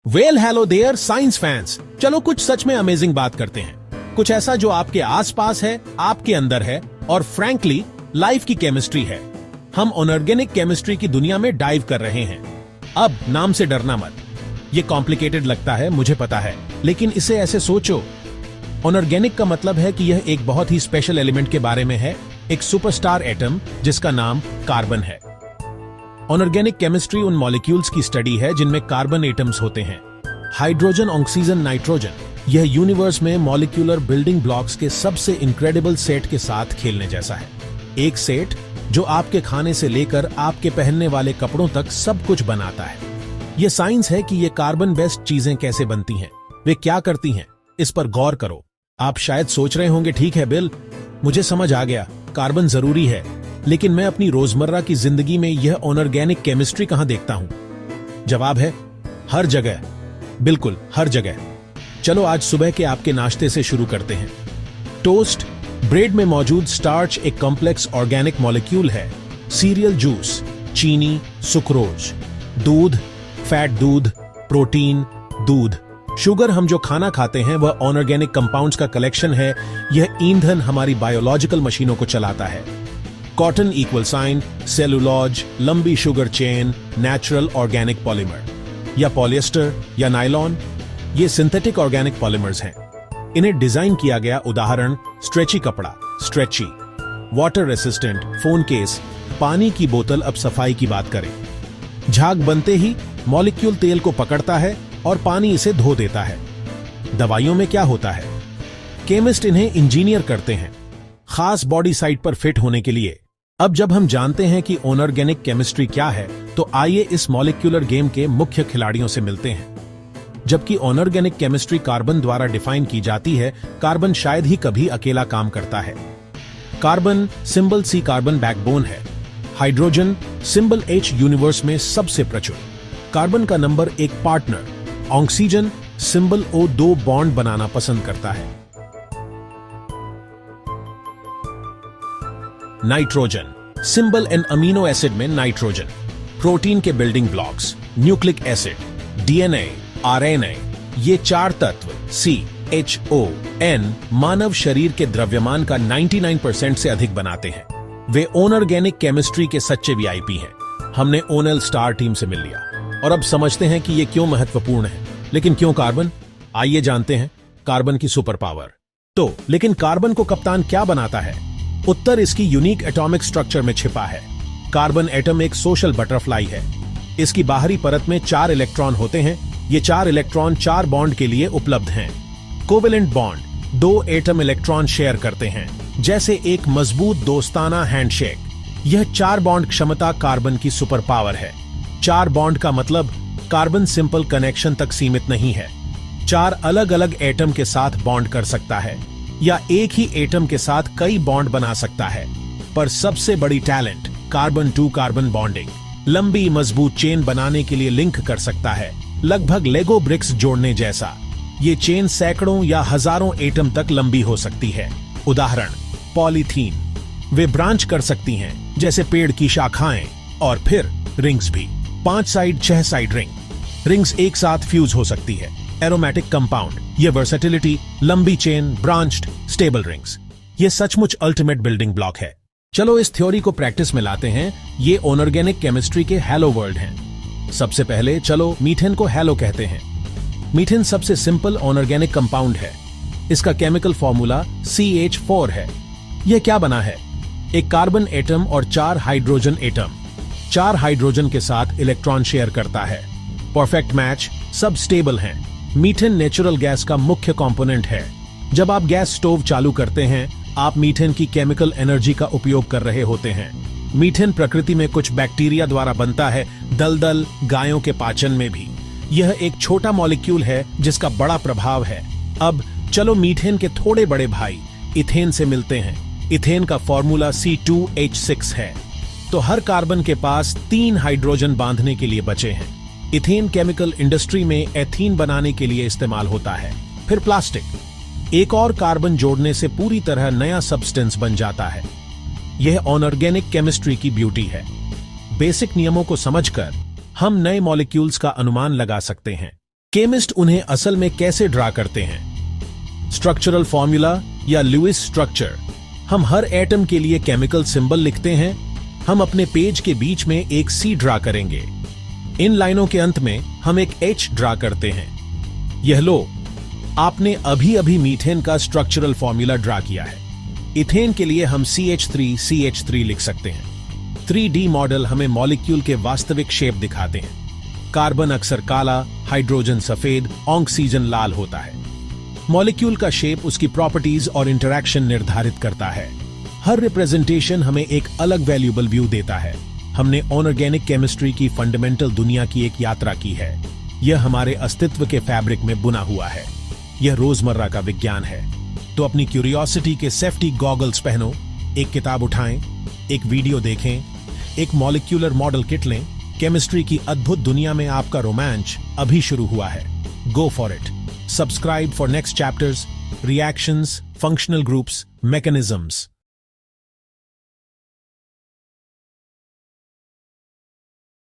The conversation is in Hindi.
Well hello there science fans, चलो कुछ सच में अमेजिंग बात करते हैं। कुछ ऐसा जो आपके आसपास है, आपके अंदर है और फ्रैंकली लाइफ की केमिस्ट्री है। हम ऑर्गेनिक केमिस्ट्री की दुनिया में डाइव कर रहे हैं। अब नाम से डरना मत, ये कॉम्प्लिकेटेड लगता है मुझे पता है, लेकिन इसे ऐसे सोचो, ऑर्गेनिक का मतलब है कि यह एक बहुत ही स्पेशल एलिमेंट के बारे में है, एक सुपरस्टार एटम जिसका नाम कार्बन है। ऑर्गेनिक केमिस्ट्री उन मॉलिक्यूल्स की स्टडी है जिनमें कार्बन एटम्स होते हैं, हाइड्रोजन, ऑक्सीजन, नाइट्रोजन। यह यूनिवर्स में मॉलिक्यूलर बिल्डिंग ब्लॉक्स के सबसे इनक्रेडिबल सेट के साथ खेलने जैसा है। एक सेट जो आपके खाने से लेकर आपके पहनने वाले कपड़ों तक सब कुछ बनाता है। यह साइंस है कि ये कार्बन बेस्ड चीजें कैसे बनती हैं, वे क्या करती हैं, इस पर गौर करो। आप शायद सोच रहे होंगे, ठीक है बिल, मुझे समझ आ गया, कार्बन जरूरी है, लेकिन मैं अपनी रोजमर्रा की जिंदगी में यह ऑर्गेनिक केमिस्ट्री कहां देखता हूं? जवाब है हर जगह, बिल्कुल हर जगह। चलो आज सुबह के आपके नाश्ते से शुरू करते हैं। टोस्ट, ब्रेड में मौजूद स्टार्च एक कॉम्प्लेक्स ऑर्गेनिक मॉलिक्यूल है। सीरियल जूस, चीनी, सुक्रोज, दूध, फैट दूध, प्रोटीन, दूध, शुगर, हम जो खाना खाते हैं वह ऑर्गेनिक कंपाउंड्स का कलेक्शन है। यह ईंधन हमारी बायोलॉजिकल मशीनों को चलाता है। कॉटन इक्वल साइन, सेलुलॉज, लंबी sugar chain, natural organic polymer, या पॉलिएस्टर या नायलॉन, ये सिंथेटिक ऑर्गेनिक पॉलीमर्स हैं। इन्हें डिजाइन किया गया, उदाहरण स्ट्रेची कपड़ा, stretchy, water resistant, phone case, पानी की बोतल। अब सफाई की बात करें, झाग बनते ही मॉलिक्यूल तेल को पकड़ता है और पानी इसे धो देता है। दवाइयों में क्या होता है? केमिस्ट इन्हें इंजीनियर करते हैं खास बॉडी साइट पर फिट होने के लिए। अब जब हम जानते हैं कि ऑर्गेनिक केमिस्ट्री क्या है, तो आइए इस मॉलिक्यूलर गेम के मुख्य खिलाड़ियों से मिलते हैं। जबकि ऑर्गेनिक केमिस्ट्री कार्बन द्वारा डिफाइन की जाती है, कार्बन शायद ही कभी अकेला काम करता है। Carbon symbol C carbon backbone है। हाइड्रोजन सिंबल H यूनिवर्स में सबसे प्रचुर। कार्बन का नंबर एक partner. Oxygen symbol O 2 bond बनाना पसंद करता है। Nitrogen symbol N amino acid में नाइट्रोजन। प्रोटीन के building blocks, nucleic acid, DNA, RNA, ये चार तत्व CHON मानव शरीर के द्रव्यमान का 99% से अधिक बनाते हैं। वे ऑर्गेनिक केमिस्ट्री के सच्चे VIP हैं। हमने ओनेल स्टार टीम से मिल लिया और अब समझते हैं कि ये क्यों महत्वपूर्ण है। लेकिन क्यों कार्बन? आइए जानते हैं कार्बन की सुपर पावर। तो लेकिन कार्बन को कप्तान क्या बनाता है? उत्तर इसकी यूनिक एटॉमिक स्ट्रक्चर में छिपा है। कार्बन एटम एक सोशल बटरफ्लाई है। इसकी बाहरी परत में 4 इलेक्ट्रॉन होते हैं। ये 4 इलेक्ट्रॉन 4 बॉन्ड के लिए उपलब्ध हैं। Covalent bond 2 atom electron share करते हैं, जैसे एक मजबूत दोस्ताना हैंडशेक। यह 4 बॉन्ड क्षमता कार्बन की सुपर पावर है। 4 बॉन्ड का मतलब कार्बन सिंपल कनेक्शन तक सीमित नहीं है। 4 अलग अलग एटम के साथ बॉन्ड कर सकता है या एक ही एटम के साथ कई बॉन्ड बना सकता है। पर सबसे बड़ी talent carbon to carbon bonding. लंबी मजबूत चेन बनाने के लिए लिंक कर सकता है, लगभग लेगो ब्रिक्स जोड़ने जैसा। ये चेन सैकड़ों या हजारों एटम तक लंबी हो सकती है। उदाहरण पॉलीथीन, वे ब्रांच कर सकती हैं जैसे पेड़ की शाखाएं। और फिर रिंग्स भी, 5 साइड 6 साइड रिंग्स एक साथ फ्यूज हो सकती है। एरोमेटिक कंपाउंड, ये वर्सेटिलिटी, लंबी चेन, ब्रांच्ड, स्टेबल रिंग्स, ये सचमुच अल्टीमेट बिल्डिंग ब्लॉक है। चलो इस थ्योरी को प्रैक्टिस में लाते हैं। ये ऑर्गेनिक केमिस्ट्री के हेलो वर्ड हैं। सबसे पहले चलो मीथेन को हेलो कहते हैं। मीथेन सबसे सिंपल ऑर्गेनिक कंपाउंड है। इसका केमिकल फॉर्मूला CH4 है। यह क्या बना है? एक कार्बन एटम और 4 हाइड्रोजन एटम। 4 हाइड्रोजन के साथ इलेक्ट्रॉन शेयर करता है। परफेक्ट मैच, सब स्टेबल हैं। मीथेन नेचुरल गैस का मुख्य कंपोनेंट है। जब आप गैस स्टोव चालू करते हैं, आप मीथेन की केमिकल एनर्जी का उपयोग कर रहे होते हैं। मीथेन प्रकृति में कुछ बैक्टीरिया द्वारा बनता है, दलदल, गायों के पाचन में भी। यह एक छोटा मॉलिक्यूल है जिसका बड़ा प्रभाव है। अब चलो मीथेन के थोड़े बड़े भाई इथेन से मिलते हैं। इथेन का फॉर्मूला C2H6 है। तो हर कार्बन के पास 3 हाइड्रोजन बांधने के लिए बचे हैं। इथेन केमिकल इंडस्ट्री में एथीन बनाने के लिए इस्तेमाल होता है। फिर प्लास्टिक, एक और कार्बन जोड़ने से पूरी तरह नया सब्सटेंस बन जाता है। यह ऑर्गेनिक केमिस्ट्री की ब्यूटी है। बेसिक नियमों को समझकर हम नए मॉलिक्यूल्स का अनुमान लगा सकते हैं। केमिस्ट उन्हें असल में कैसे ड्रा करते हैं? स्ट्रक्चरल फॉर्मूला या लुईस स्ट्रक्चर। हम हर एटम के लिए केमिकल सिंबल लिखते हैं। हम अपने पेज के बीच में एक सी ड्रा करेंगे। इन लाइनों के अंत में हम एक एच ड्रा करते हैं। यह लो, आपने अभी अभी मीथेन का स्ट्रक्चरल फॉर्मूला ड्रा किया है। इथेन के लिए हम CH3 लिख सकते हैं। 3D मॉडल हमें मॉलिक्यूल के वास्तविक शेप दिखाते हैं। कार्बन अक्सर काला, हाइड्रोजन सफेद, ऑक्सीजन लाल होता है। मॉलिक्यूल का शेप उसकी प्रॉपर्टीज और इंटरैक्शन निर्धारित करता है। हर रिप्रेजेंटेशन हमें एक अलग वैल्यूएबल व्यू देता है। हमने ऑर्गेनिक केमिस्ट्री की फंडामेंटल दुनिया की एक यात्रा की है। यह हमारे अस्तित्व के फैब्रिक में बुना हुआ है। यह रोजमर्रा का विज्ञान है। तो अपनी क्यूरियोसिटी के सेफ्टी गॉगल्स पहनो, एक किताब उठाएं, एक वीडियो देखें, एक मॉलिक्यूलर मॉडल किट लें। केमिस्ट्री की अद्भुत दुनिया में आपका रोमांच अभी शुरू हुआ है। Go for it. Subscribe for next chapters, reactions, functional groups, mechanisms.